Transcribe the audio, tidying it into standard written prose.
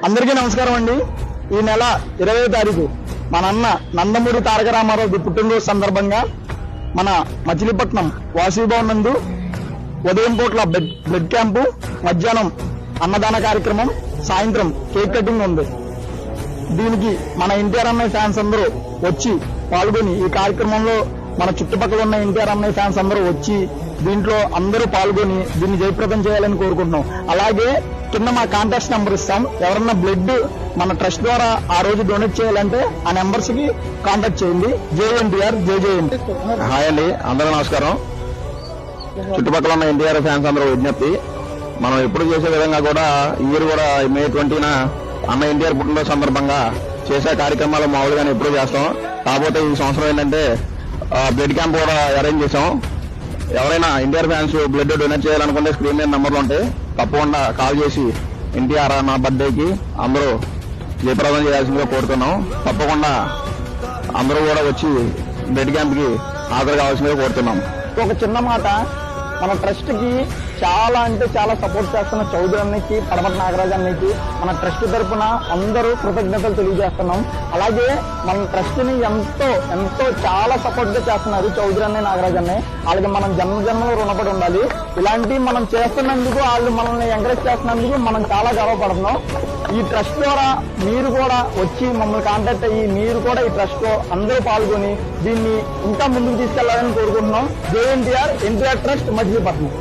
అందరికీ నమస్కారం అండి. ఈ నెల 20వ తారీఖు మన అన్న నందమూరి తారక రామారావు పుట్టినరోజు సందర్భంగా మన మచిలీపట్నం వాసీభవన్ నందు ఉదయం పూట్ల బ్లడ్ క్యాంపు, మధ్యాహ్నం అన్నదాన కార్యక్రమం, సాయంత్రం కేక్ కటింగ్ ఉంది. దీనికి మన ఎన్టీఆర్ అన్నయ్య ఫ్యాన్స్ అందరూ వచ్చి పాల్గొని ఈ కార్యక్రమంలో మన చుట్టుపక్కల ఉన్న ఎన్టీఆర్ అన్నయ్య ఫ్యాన్స్ అందరూ వచ్చి దీంట్లో అందరూ పాల్గొని దీన్ని జయప్రదం చేయాలని కోరుకుంటున్నాం. అలాగే కింద మా కాంటాక్ట్ నెంబర్ ఇస్తాం. ఎవరన్నా బ్లడ్ మన ట్రస్ట్ ద్వారా ఆ రోజు డొనేట్ చేయాలంటే ఆ నెంబర్స్ కి కాంటాక్ట్ చేయండి. జేఎన్టీఆర్ జేజేఎన్. హాయ్ అండి, అందరూ నమస్కారం. చుట్టుపక్కల ఉన్న ఎన్టీఆర్ ఫ్యాన్స్ అందరూ విజ్ఞప్తి, మనం ఎప్పుడు చేసే విధంగా కూడా ఈ ఇయర్ కూడా మే 20న అన్న ఎన్టీఆర్ పుట్టినరోజు సందర్భంగా చేసే కార్యక్రమాలు మామూలుగానే ఎప్పుడు చేస్తాం. కాకపోతే ఈ సంవత్సరం ఏంటంటే బ్లడ్ క్యాంప్ కూడా అరేంజ్ చేసాం. ఎవరైనా ఎన్టీఆర్ ఫ్యాన్స్ బ్లడ్ డొనేట్ చేయాలనుకుంటే స్క్రీన్ మీద నెంబర్లు ఉంటాయి, తప్పకుండా కాల్ చేసి ఎన్టీఆర్ నా బర్త్డేకి అందరూ జయప్రదం చేయాల్సిందిగా కోరుతున్నాం. తప్పకుండా అందరూ కూడా వచ్చి బ్లడ్ క్యాంప్ కి హాజరు కావాల్సిందిగా కోరుతున్నాం. ఒక చిన్న మాట, మన ట్రస్ట్ కి చాలా అంటే చాలా సపోర్ట్ చేస్తున్న చౌదరి అన్నకి, పడమటి నాగరాజు అన్నకి మన ట్రస్ట్ తరఫున అందరూ కృతజ్ఞతలు తెలియజేస్తున్నాం. అలాగే మన ట్రస్ట్ ని ఎంతో చాలా సపోర్ట్ గా చేస్తున్నారు చౌదరి అన్నయ్య, నాగరాజు అన్నయ్య. వాళ్ళకి మనం జన్మలో రుణపడి ఉండాలి. ఇలాంటి మనం చేస్తున్నందుకు, వాళ్ళు మనల్ని ఎంకరేజ్ చేస్తున్నందుకు మనం చాలా గర్వపడుతున్నాం. ఈ ట్రస్ట్ ద్వారా మీరు కూడా వచ్చి మమ్మల్ని కాంటాక్ట్ అయ్యి మీరు కూడా ఈ ట్రస్ట్ లో అందరూ పాల్గొని దీన్ని ఇంకా ముందుకు తీసుకెళ్లాలని కోరుకుంటున్నాం. JNTR NTR trust Machilipatnam.